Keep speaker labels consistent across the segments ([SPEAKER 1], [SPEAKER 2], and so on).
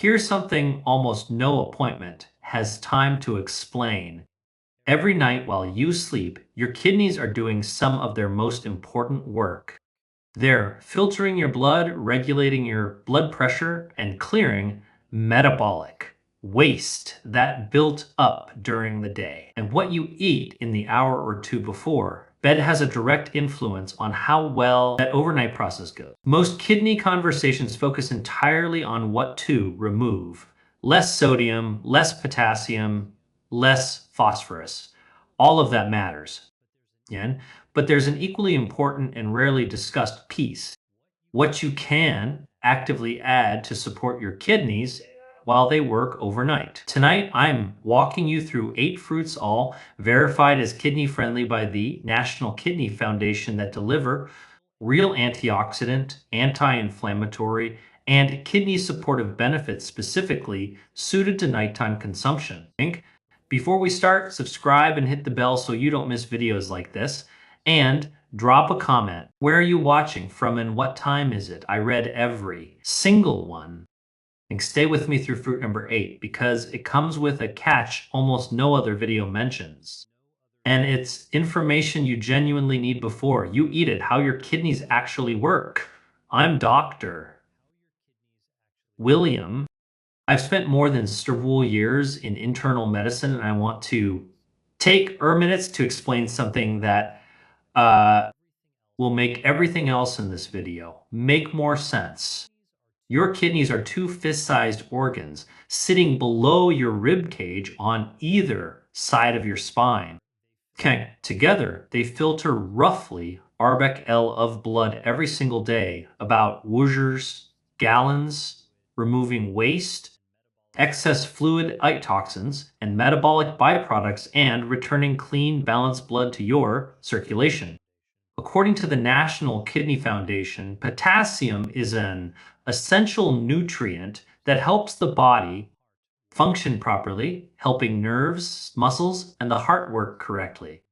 [SPEAKER 1] Here's something almost no appointment has time to explain. Every night while you sleep, your kidneys are doing some of their most important work. They're filtering your blood, regulating your blood pressure, and clearing metabolic waste that built up during the day. And what you eat in the hour or two before bed has a direct influence on how well that overnight process goes. Most kidney conversations focus entirely on what to remove: less sodium, less potassium, less phosphorus. All of that matters. Yeah. But there's an equally important and rarely discussed piece: what you can actively add to support your kidneys while they work overnight. Tonight, I'm walking you through 8 fruits, all verified as kidney friendly by the National Kidney Foundation, that deliver real antioxidant, anti inflammatory, and kidney supportive benefits specifically suited to nighttime consumption. Before we start, subscribe and hit the bell so you don't miss videos like this. And drop a comment. Where are you watching from and what time is it? I read every single one. And stay with me through fruit number 8 because it comes with a catch almost no other video mentions. And it's information you genuinely need before you eat it, how your kidneys actually work. I'm Dr. William. I've spent more than several years in internal medicine, and I want to take minutes to explain something that uh, will make everything else in this video make more sense. Your kidneys are two fist-sized organs sitting below your rib cage on either side of your spine. Okay, together they filter roughly L of blood every single day, about woozers, gallons, removing waste, excess fluid toxins, and metabolic byproducts, and returning clean, balanced blood to your circulation. According to the National Kidney Foundation, potassium is an essential nutrient that helps the body function properly, helping nerves, muscles, and the heart work correctly.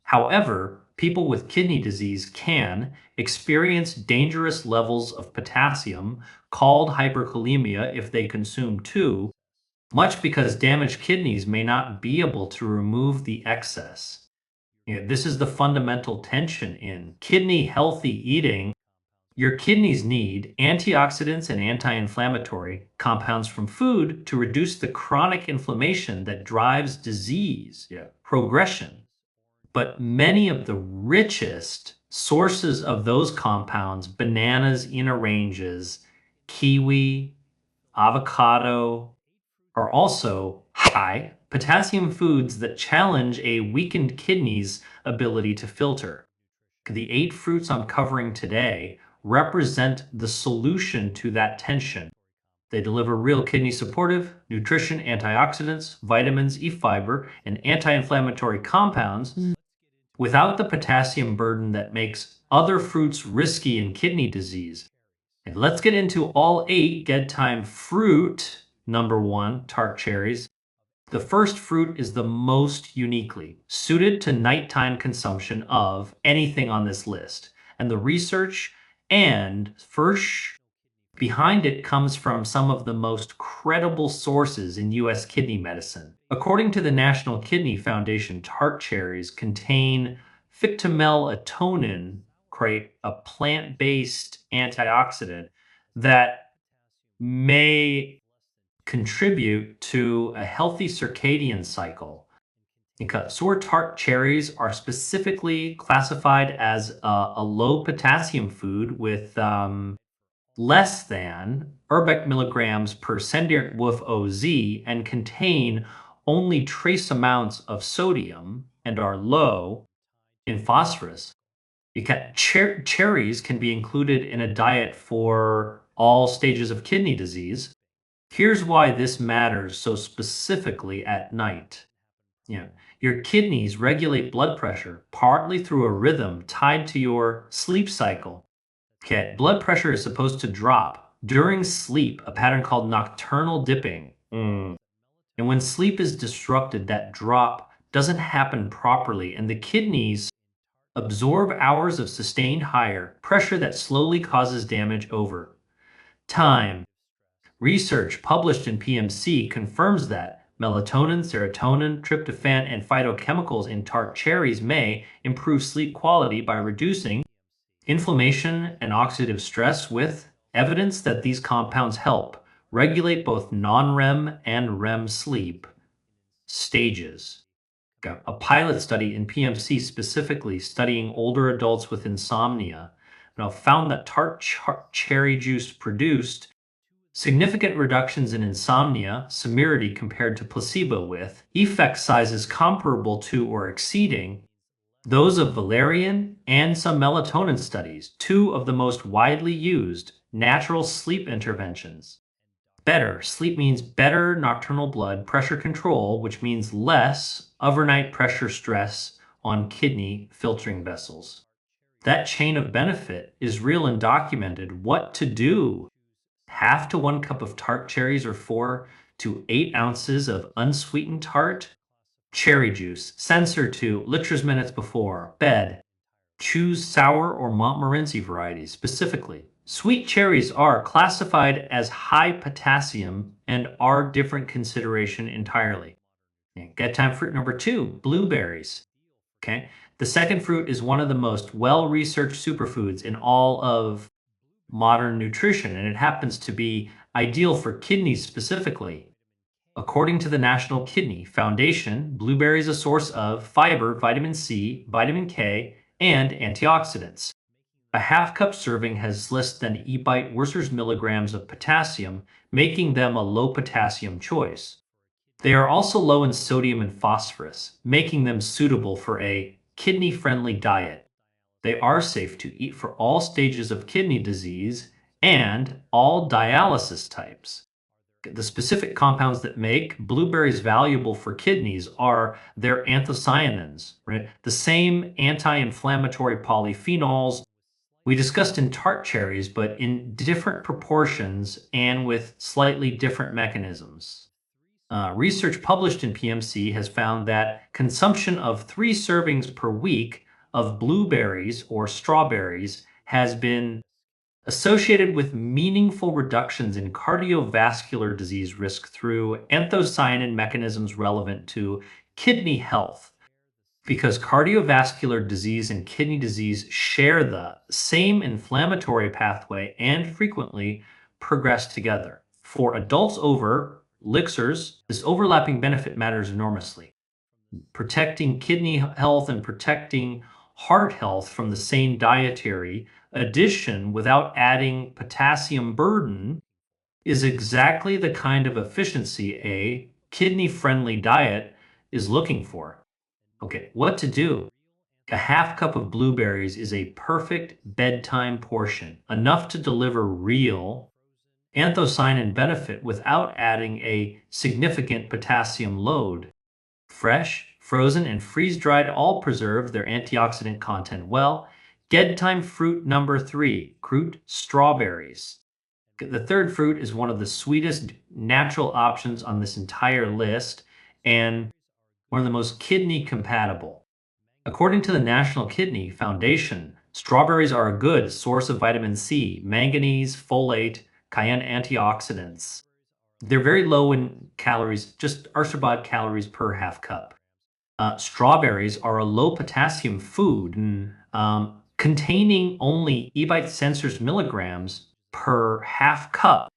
[SPEAKER 1] However, people with kidney disease can experience dangerous levels of potassium called hyperkalemia if they consume too much, because damaged kidneys may not be able to remove the excess. This is the fundamental tension in kidney healthy eating. Your kidneys need antioxidants and anti-inflammatory compounds from food to reduce the chronic inflammation that drives disease progression. But many of the richest sources of those compounds, bananas in oranges, kiwi, avocado, are also high potassium foods that challenge a weakened kidney's ability to filter. The 8 fruits I'm covering today represent the solution to that tension. They deliver real kidney supportive nutrition, antioxidants, vitamins, fiber, and anti-inflammatory compounds without the potassium burden that makes other fruits risky in kidney disease. And let's get into all 8. Bedtime fruit number 1, tart cherries. The first fruit is the most uniquely suited to nighttime consumption of anything on this list. And the research and first behind it comes from some of the most credible sources in U.S. kidney medicine. According to the National Kidney Foundation, tart cherries contain phyctomelastonin, a plant-based antioxidant that may contribute to a healthy circadian cycle. Because tart cherries are specifically classified as a low potassium food with less than milligrams per centimeter with OZ, and contain only trace amounts of sodium and are low in phosphorus. Cherries can be included in a diet for all stages of kidney disease. Here's why this matters so specifically at night. Your kidneys regulate blood pressure partly through a rhythm tied to your sleep cycle. Blood pressure is supposed to drop during sleep, a pattern called nocturnal dipping. And when sleep is disrupted, that drop doesn't happen properly, and the kidneys absorb hours of sustained higher pressure that slowly causes damage over time. Research published in PMC confirms that melatonin, serotonin, tryptophan, and phytochemicals in tart cherries may improve sleep quality by reducing inflammation and oxidative stress, with evidence that these compounds help regulate both non-REM and REM sleep stages. A pilot study in PMC specifically studying older adults with insomnia found that cherry juice produced significant reductions in insomnia severity compared to placebo, with effect sizes comparable to or exceeding those of valerian and some melatonin studies, two of the most widely used natural sleep interventions. Better sleep means better nocturnal blood pressure control, which means less overnight pressure stress on kidney filtering vessels. That chain of benefit is real and documented. What to do? Half to 1 cup of tart cherries or 4 to 8 ounces of unsweetened tart cherry juice. Sensor to liters minutes before bed. Choose sour or Montmorency varieties specifically. Sweet cherries are classified as high potassium and are different consideration entirely. Bedtime fruit number 2, blueberries. Okay. The second fruit is one of the most well-researched superfoods in all of modern nutrition, and it happens to be ideal for kidneys specifically. According to the National Kidney Foundation, blueberries are a source of fiber, vitamin C, vitamin K, and antioxidants. A half-cup serving has less than e-bite Worcester's milligrams of potassium, making them a low-potassium choice. They are also low in sodium and phosphorus, making them suitable for a kidney-friendly diet. They are safe to eat for all stages of kidney disease and all dialysis types. The specific compounds that make blueberries valuable for kidneys are their anthocyanins, right? The same anti-inflammatory polyphenols we discussed in tart cherries, but in different proportions and with slightly different mechanisms. Research published in PMC has found that consumption of 3 servings per week of blueberries or strawberries has been associated with meaningful reductions in cardiovascular disease risk through anthocyanin mechanisms relevant to kidney health. Because cardiovascular disease and kidney disease share the same inflammatory pathway and frequently progress together. For adults over elixirs, this overlapping benefit matters enormously. Protecting kidney health and protecting heart health from the same dietary addition without adding potassium burden is exactly the kind of efficiency a kidney-friendly diet is looking for. Okay, what to do? A half-cup of blueberries is a perfect bedtime portion, enough to deliver real anthocyanin benefit without adding a significant potassium load. Fresh, frozen, and freeze-dried all preserve their antioxidant content well. Bedtime fruit number 3, fruit strawberries. The third fruit is one of the sweetest natural options on this entire list and one of the most kidney compatible. According to the National Kidney Foundation, strawberries are a good source of vitamin C, manganese, folate, cayenne antioxidants. They're very low in calories, just arthropod calories per half cup. Strawberries are a low potassium food, containing only e-bite sensors milligrams per half cup.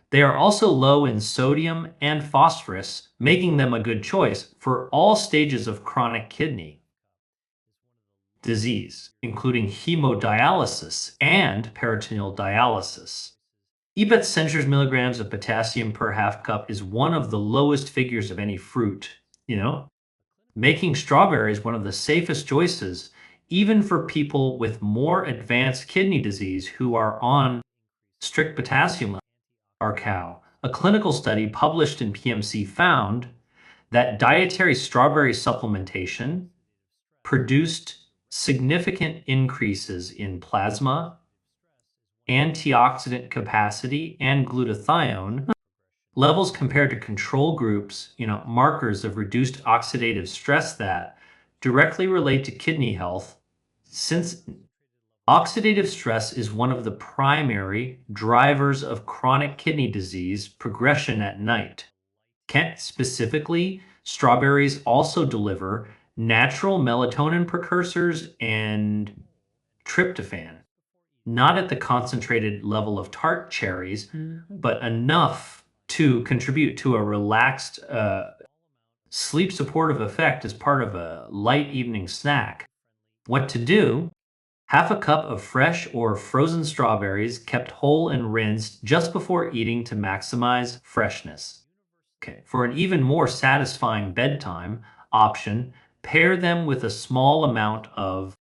[SPEAKER 1] They are also low in sodium and phosphorus, making them a good choice for all stages of chronic kidney disease, including hemodialysis and peritoneal dialysis. E-bite sensors milligrams of potassium per half cup is one of the lowest figures of any fruit, making strawberries one of the safest choices, even for people with more advanced kidney disease who are on strict potassium levels. Our cow. A clinical study published in PMC found that dietary strawberry supplementation produced significant increases in plasma, antioxidant capacity, and glutathione levels compared to control groups, markers of reduced oxidative stress that directly relate to kidney health. Since Oxidative stress is one of the primary drivers of chronic kidney disease progression at night. Kent specifically, strawberries also deliver natural melatonin precursors and tryptophan, not at the concentrated level of tart cherries, but enough to contribute to a relaxed, sleep supportive effect as part of a light evening snack. What to do? Half a cup of fresh or frozen strawberries kept whole and rinsed just before eating to maximize freshness. Okay, for an even more satisfying bedtime option, pair them with a small amount of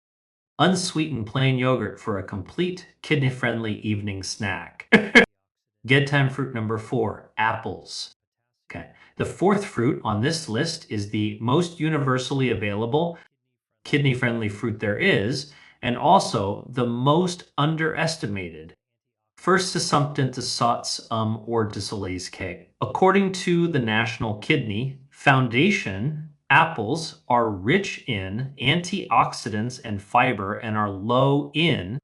[SPEAKER 1] unsweetened plain yogurt for a complete kidney friendly evening snack. Bedtime fruit number 4, apples. Okay, the fourth fruit on this list is the most universally available kidney friendly fruit there is, and also the most underestimated. First assumptant to sots or to Soleil's cake. According to the National Kidney Foundation, apples are rich in antioxidants and fiber and are low in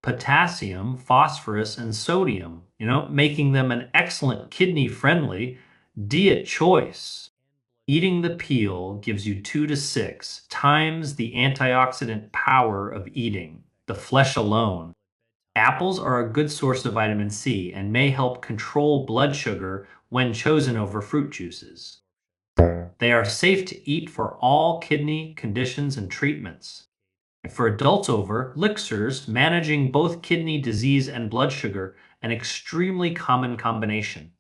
[SPEAKER 1] potassium, phosphorus, and sodium, making them an excellent kidney friendly diet choice. Eating the peel gives you 2 to 6 times the antioxidant power of eating the flesh alone. Apples are a good source of vitamin C and may help control blood sugar when chosen over fruit juices. They are safe to eat for all kidney conditions and treatments. For adults over, elixirs, managing both kidney disease and blood sugar, an extremely common combination.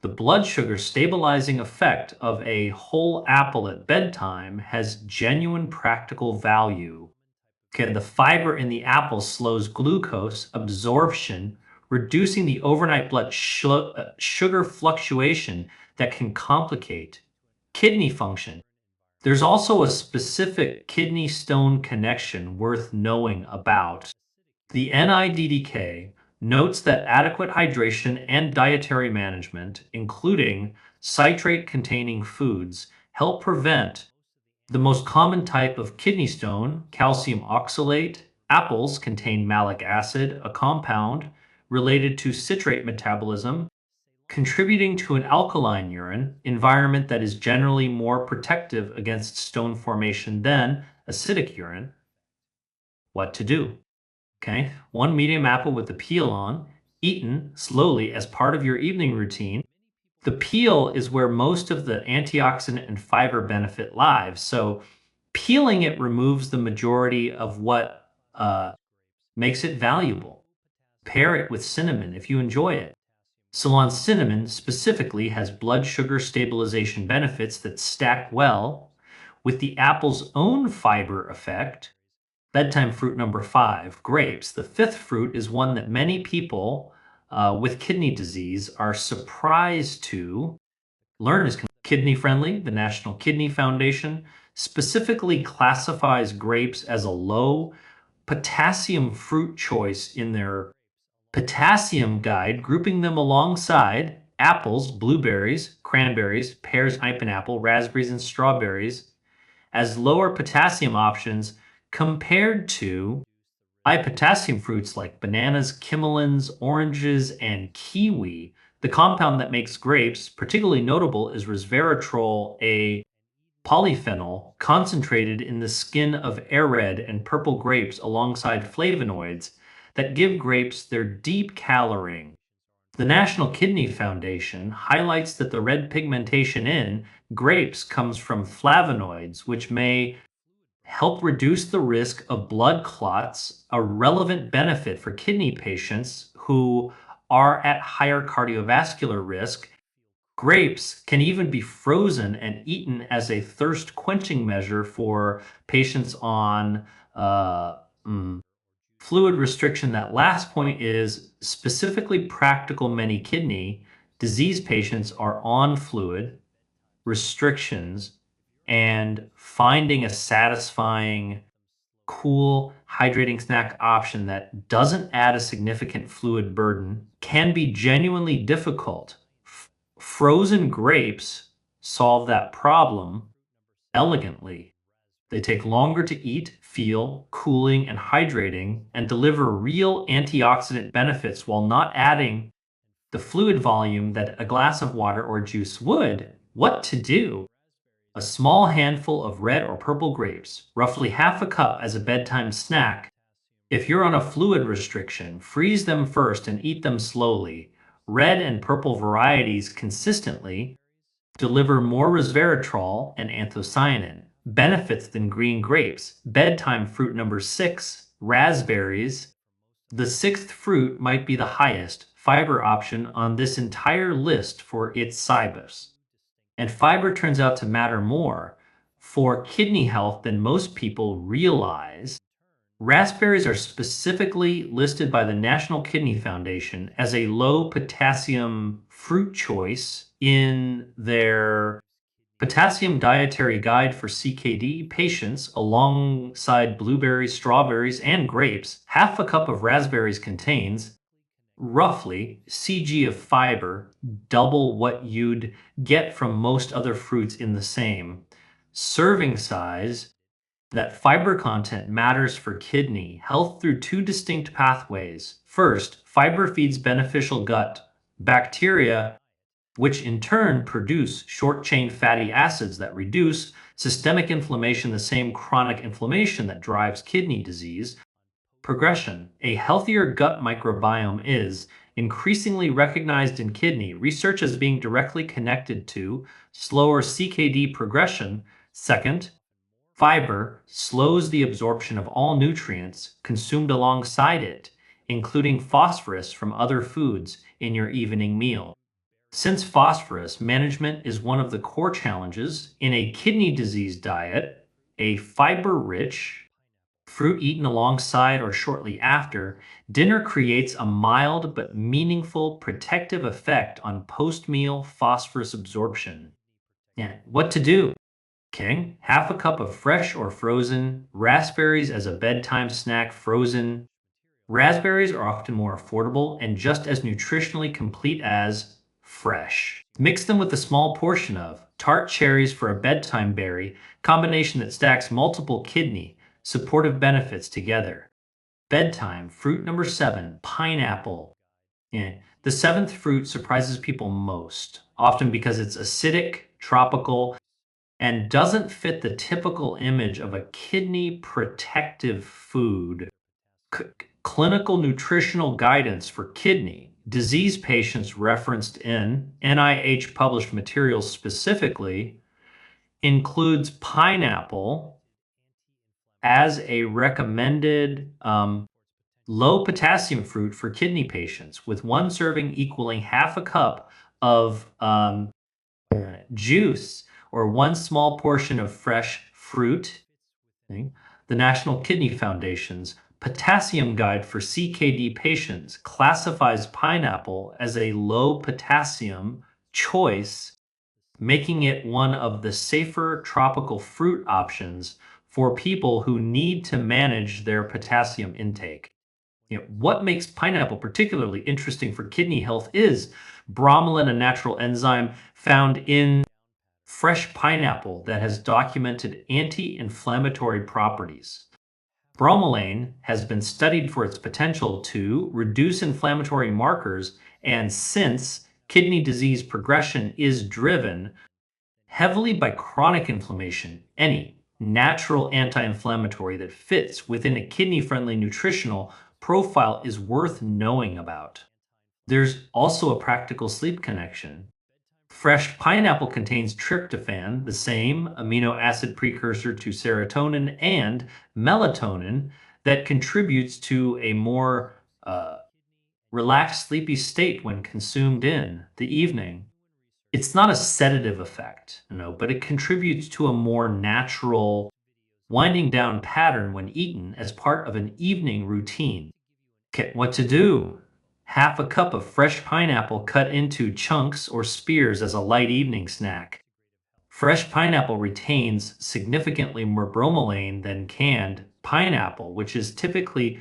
[SPEAKER 1] The blood sugar stabilizing effect of a whole apple at bedtime has genuine practical value. Okay, the fiber in the apple slows glucose absorption, reducing the overnight blood sugar fluctuation that can complicate kidney function. There's also a specific kidney stone connection worth knowing about. The NIDDK notes that adequate hydration and dietary management, including citrate-containing foods, help prevent the most common type of kidney stone, calcium oxalate. Apples contain malic acid, a compound related to citrate metabolism, contributing to an alkaline urine environment that is generally more protective against stone formation than acidic urine. What to do? Okay, one medium apple with the peel on, eaten slowly as part of your evening routine. The peel is where most of the antioxidant and fiber benefit lies. So peeling it removes the majority of what makes it valuable. Pair it with cinnamon if you enjoy it. Ceylon cinnamon specifically has blood sugar stabilization benefits that stack well with the apple's own fiber effect. Bedtime fruit number 5, grapes. The fifth fruit is one that many people with kidney disease are surprised to learn is kidney friendly. The National Kidney Foundation specifically classifies grapes as a low potassium fruit choice in their potassium guide, grouping them alongside apples, blueberries, cranberries, pears, pineapple, raspberries, and strawberries as lower potassium options compared to high potassium fruits like bananas, kimmelins, oranges, and kiwi. The compound that makes grapes particularly notable is resveratrol, a polyphenol concentrated in the skin of red and purple grapes alongside flavonoids that give grapes their deep coloring. The National Kidney Foundation highlights that the red pigmentation in grapes comes from flavonoids, which may help reduce the risk of blood clots, a relevant benefit for kidney patients who are at higher cardiovascular risk. Grapes can even be frozen and eaten as a thirst quenching measure for patients on fluid restriction. That last point is specifically practical. Many kidney disease patients are on fluid restrictions, and finding a satisfying, cool, hydrating snack option that doesn't add a significant fluid burden can be genuinely difficult. Frozen grapes solve that problem elegantly. They take longer to eat, feel cooling and hydrating, and deliver real antioxidant benefits while not adding the fluid volume that a glass of water or juice would. What to do? A small handful of red or purple grapes, roughly half a cup as a bedtime snack. If you're on a fluid restriction, freeze them first and eat them slowly. Red and purple varieties consistently deliver more resveratrol and anthocyanin benefits than green grapes. Bedtime fruit number 6, raspberries. The sixth fruit might be the highest fiber option on this entire list for its cybus. And fiber turns out to matter more for kidney health than most people realize. Raspberries are specifically listed by the National Kidney Foundation as a low potassium fruit choice in their potassium dietary guide for CKD patients alongside blueberries, strawberries, and grapes. Half a cup of raspberries contains roughly cg of fiber, double what you'd get from most other fruits in the same serving size. That fiber content matters for kidney health through two distinct pathways. First, fiber feeds beneficial gut bacteria, which in turn produce short chain fatty acids that reduce systemic inflammation, the same chronic inflammation that drives kidney disease progression. A healthier gut microbiome is increasingly recognized in kidney research as being directly connected to slower CKD progression. Second, fiber slows the absorption of all nutrients consumed alongside it, including phosphorus from other foods in your evening meal. Since phosphorus management is one of the core challenges in a kidney disease diet, a fiber rich fruit eaten alongside or shortly after dinner creates a mild but meaningful protective effect on post meal phosphorus absorption. And what to do? Okay, half a cup of fresh or frozen raspberries as a bedtime snack. Frozen raspberries are often more affordable and just as nutritionally complete as fresh. Mix them with a small portion of tart cherries for a bedtime berry, combination that stacks multiple kidney supportive benefits together. Bedtime fruit number 7, pineapple. Yeah. The seventh fruit surprises people most, often because it's acidic, tropical, and doesn't fit the typical image of a kidney protective food. C- Clinical nutritional guidance for kidney disease patients referenced in NIH published materials specifically includes pineapple as a recommended low potassium fruit for kidney patients, with one serving equaling half a cup of juice or one small portion of fresh fruit. The National Kidney Foundation's Potassium Guide for CKD Patients classifies pineapple as a low potassium choice, making it one of the safer tropical fruit options for people who need to manage their potassium intake. What makes pineapple particularly interesting for kidney health is bromelain, a natural enzyme found in fresh pineapple that has documented anti-inflammatory properties. Bromelain has been studied for its potential to reduce inflammatory markers, and since kidney disease progression is driven heavily by chronic inflammation, any natural anti-inflammatory that fits within a kidney-friendly nutritional profile is worth knowing about. There's also a practical sleep connection. Fresh pineapple contains tryptophan, the same amino acid precursor to serotonin and melatonin that contributes to a more relaxed, sleepy state when consumed in the evening. It's not a sedative effect, but it contributes to a more natural winding down pattern when eaten as part of an evening routine. Okay, what to do? Half a cup of fresh pineapple cut into chunks or spears as a light evening snack. Fresh pineapple retains significantly more bromelain than canned pineapple, which is typically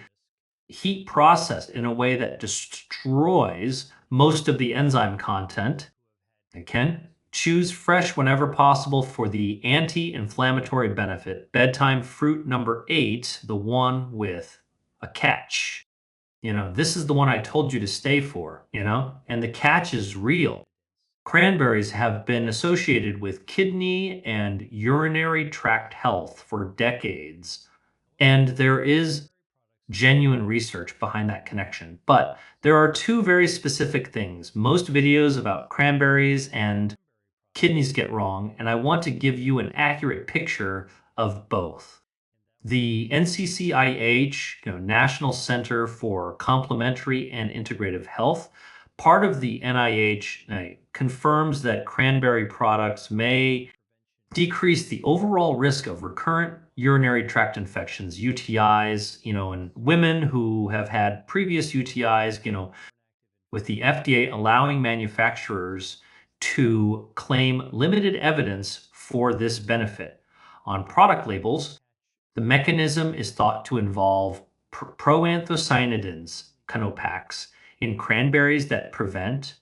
[SPEAKER 1] heat processed in a way that destroys most of the enzyme content. Okay? Choose fresh whenever possible for the anti-inflammatory benefit. Bedtime fruit number 8, the one with a catch. This is the one I told you to stay for. And the catch is real. Cranberries have been associated with kidney and urinary tract health for decades. And there is genuine research behind that connection. But there are two very specific things. Most videos about cranberries and kidneys get wrong, and I want to give you an accurate picture of both. The NCCIH, National Center for Complementary and Integrative Health, part of the NIH, confirms that cranberry products may decrease the overall risk of recurrent urinary tract infections, UTIs, in women who have had previous UTIs, with the FDA allowing manufacturers to claim limited evidence for this benefit. On product labels, the mechanism is thought to involve proanthocyanidins, canopax, in cranberries that prevent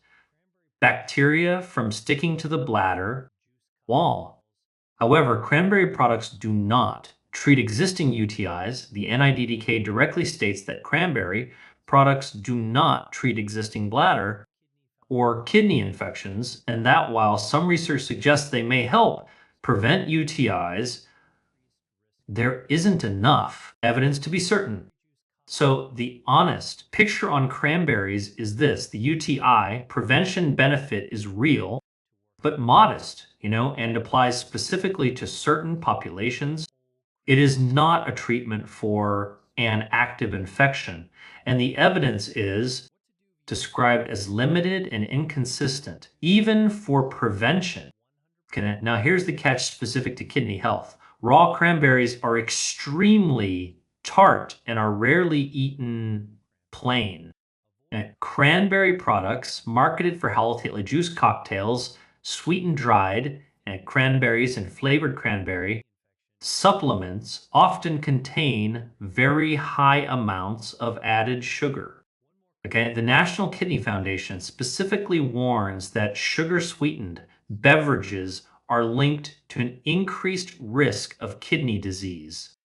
[SPEAKER 1] bacteria from sticking to the bladder wall. However, cranberry products do not treat existing UTIs. The NIDDK directly states that cranberry products do not treat existing bladder or kidney infections, and that while some research suggests they may help prevent UTIs, there isn't enough evidence to be certain. So the honest picture on cranberries is this: the UTI prevention benefit is real, but modest, and applies specifically to certain populations. It is not a treatment for an active infection, and the evidence is described as limited and inconsistent, even for prevention. Okay, now here's the catch specific to kidney health. Raw cranberries are extremely tart and are rarely eaten plain. Cranberry products marketed for health, like juice cocktails, sweetened dried, cranberries and flavored cranberry, supplements often contain very high amounts of added sugar. Okay, the National Kidney Foundation specifically warns that sugar-sweetened beverages are linked to an increased risk of kidney disease.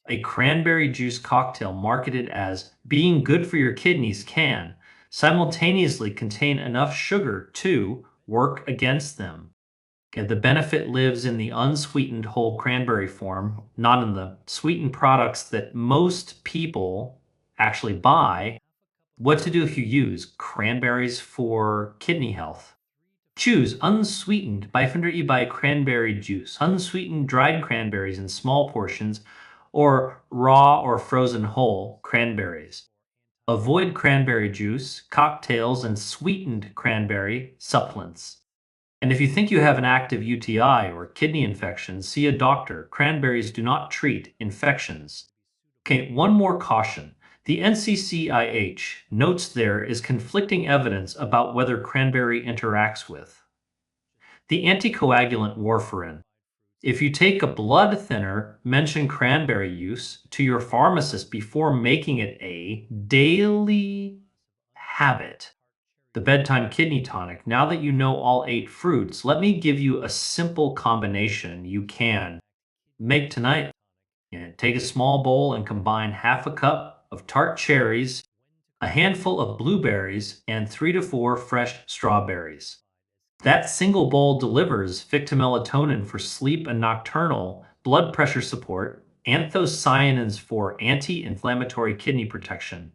[SPEAKER 1] A cranberry juice cocktail marketed as being good for your kidneys can simultaneously contain enough sugar to work against them. Okay, the benefit lives in the unsweetened whole cranberry form, not in the sweetened products that most people actually buy. What to do if you use cranberries for kidney health? Choose unsweetened by cranberry juice, unsweetened dried cranberries in small portions, or raw or frozen whole cranberries. Avoid cranberry juice, cocktails, and sweetened cranberry supplements. And if you think you have an active UTI or kidney infection, see a doctor. Cranberries do not treat infections. Okay, one more caution. The NCCIH notes there is conflicting evidence about whether cranberry interacts with the anticoagulant warfarin. If you take a blood thinner, mention cranberry use to your pharmacist before making it a daily habit. The bedtime kidney tonic. Now that you know all 8 fruits, let me give you a simple combination you can make tonight. Take a small bowl and combine half a cup of tart cherries, a handful of blueberries, and 3 to 4 fresh strawberries. That single bowl delivers fictamelatonin for sleep and nocturnal, blood pressure support, anthocyanins for anti-inflammatory kidney protection,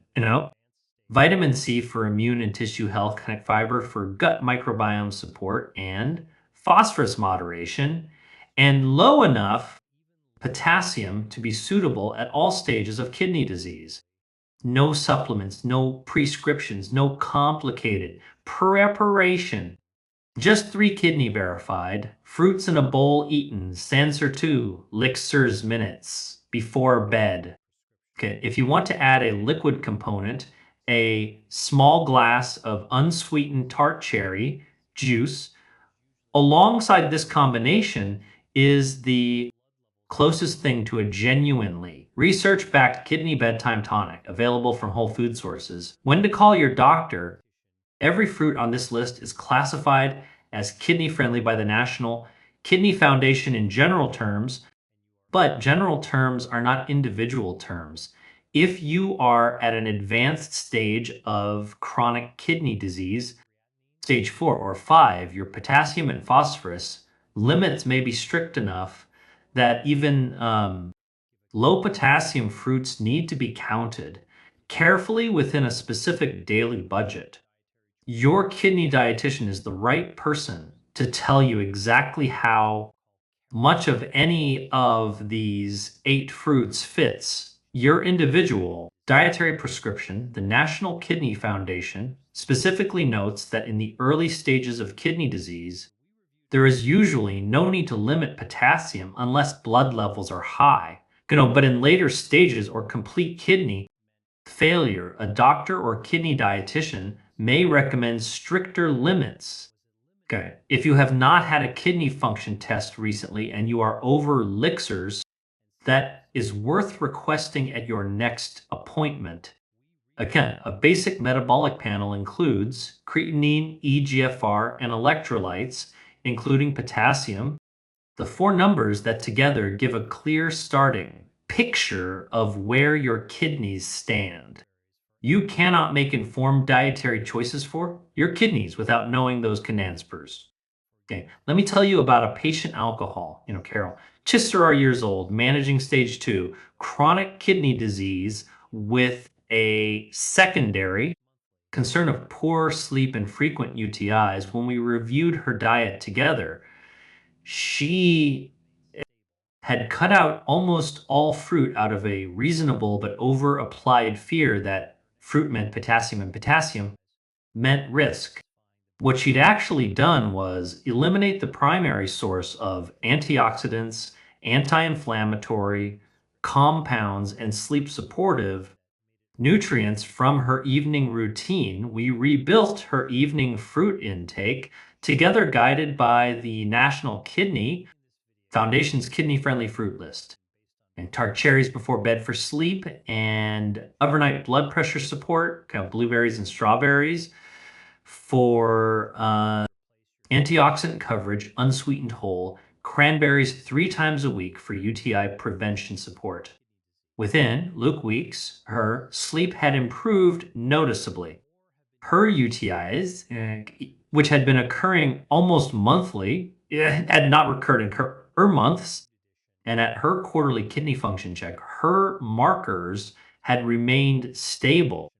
[SPEAKER 1] vitamin C for immune and tissue health, connect fiber for gut microbiome support and phosphorus moderation, and low enough potassium to be suitable at all stages of kidney disease. No supplements, no prescriptions, no complicated preparation. Just 3 kidney verified, fruits in a bowl eaten, Sanser 2, Lixers minutes before bed. Okay, if you want to add a liquid component, a small glass of unsweetened tart cherry juice, alongside this combination is the closest thing to a genuinely research-backed kidney bedtime tonic available from whole food sources. When to call your doctor, every fruit on this list is classified as kidney friendly by the National Kidney Foundation in general terms, but general terms are not individual terms. If you are at an advanced stage of chronic kidney disease, stage 4 or 5, your potassium and phosphorus limits may be strict enough that even low potassium fruits need to be counted carefully within a specific daily budget. Your kidney dietitian is the right person to tell you exactly how much of any of these 8 fruits fits your individual dietary prescription. The National Kidney Foundation specifically notes that in the early stages of kidney disease, there is usually no need to limit potassium unless blood levels are high. But in later stages or complete kidney failure, a doctor or kidney dietitian may recommend stricter limits. Okay. If you have not had a kidney function test recently and you are over elixirs, that is worth requesting at your next appointment. Again, a basic metabolic panel includes creatinine, EGFR, and electrolytes, including potassium, the 4 numbers that together give a clear starting picture of where your kidneys stand. You cannot make informed dietary choices for your kidneys without knowing those cananspers. Okay, let me tell you about a patient alcohol. Carol, Chister are years old, managing stage 2, chronic kidney disease with a secondary concern of poor sleep and frequent UTIs. When we reviewed her diet together, she had cut out almost all fruit out of a reasonable but over applied fear that fruit meant potassium and potassium meant risk. What she'd actually done was eliminate the primary source of antioxidants, anti-inflammatory, compounds, and sleep supportive nutrients from her evening routine. We rebuilt her evening fruit intake, together guided by the National Kidney Foundation's kidney-friendly fruit list. And tart cherries before bed for sleep, and overnight blood pressure support, blueberries and strawberries for antioxidant coverage, unsweetened whole, cranberries 3 times a week for UTI prevention support. Within Luke weeks, her sleep had improved noticeably. Her UTIs, which had been occurring almost monthly, had not recurred in her months. And at her quarterly kidney function check, her markers had remained stable.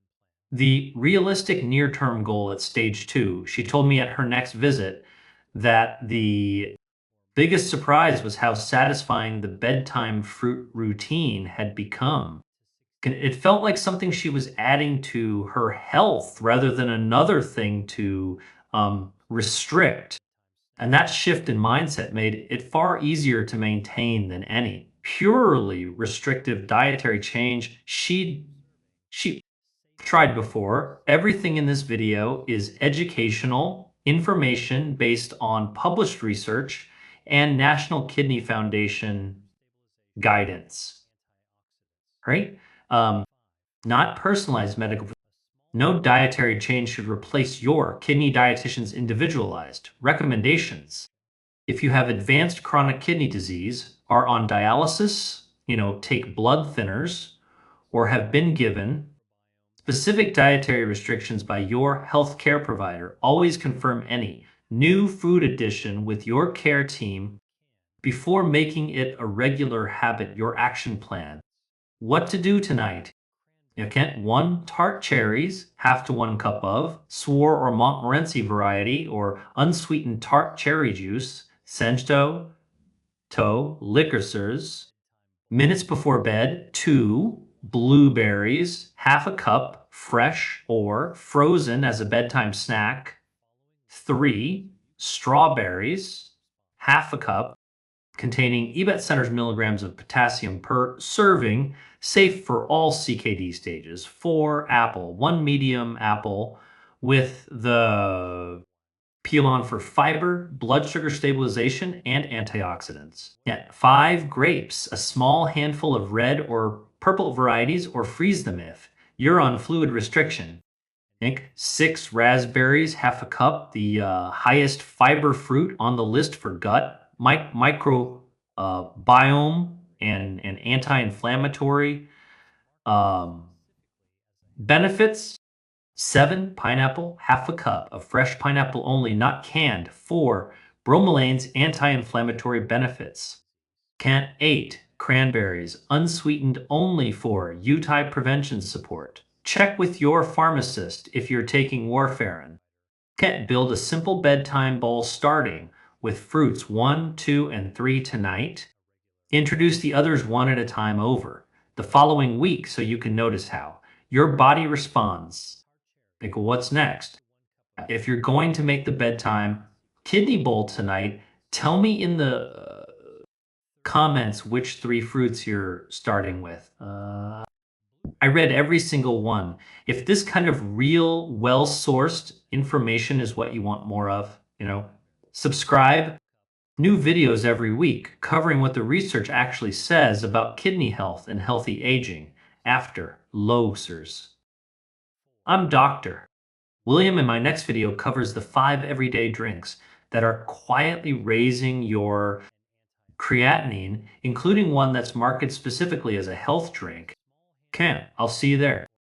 [SPEAKER 1] The realistic near-term goal at stage 2, she told me at her next visit that the biggest surprise was how satisfying the bedtime fruit routine had become. It felt like something she was adding to her health rather than another thing to restrict. And that shift in mindset made it far easier to maintain than any purely restrictive dietary change she tried before. Everything in this video is educational information based on published research and National Kidney Foundation guidance, right? Not personalized medical. No dietary change should replace your kidney dietitian's individualized recommendations. If you have advanced chronic kidney disease, are on dialysis, take blood thinners, or have been given specific dietary restrictions by your healthcare provider, always confirm any new food addition with your care team before making it a regular habit, your action plan. What to do tonight? 1 tart cherries, half to 1 cup of, Swore or Montmorency variety, or unsweetened tart cherry juice, Sento, liquorsers. Minutes before bed, 2 blueberries, half a cup, fresh or frozen as a bedtime snack. 3 strawberries, half a cup, containing Ebet centers milligrams of potassium per serving, safe for all CKD stages. 4 apple, 1 medium apple with the peel on for fiber, blood sugar stabilization, and antioxidants. 5 grapes, a small handful of red or purple varieties, or freeze them if you're on fluid restriction. Think 6 raspberries, half a cup, the highest fiber fruit on the list for gut, micro biome and anti-inflammatory um, benefits. 7, pineapple, half a cup of fresh pineapple only, not canned. 4, bromelain's anti-inflammatory benefits. 8, cranberries, unsweetened only for UTI prevention support. Check with your pharmacist if you're taking warfarin. Can't build a simple bedtime bowl starting with fruits 1, 2, and 3 tonight. Introduce the others one at a time over the following week so you can notice how your body responds. Like, what's next? If you're going to make the bedtime kidney bowl tonight, tell me in the comments which 3 fruits you're starting with. I read every single one. If this kind of real, well-sourced information is what you want more of, subscribe. New videos every week covering what the research actually says about kidney health and healthy aging after losers. I'm Doctor William, and my next video covers the 5 everyday drinks that are quietly raising your creatinine, including one that's marketed specifically as a health drink. Okay, I'll see you there.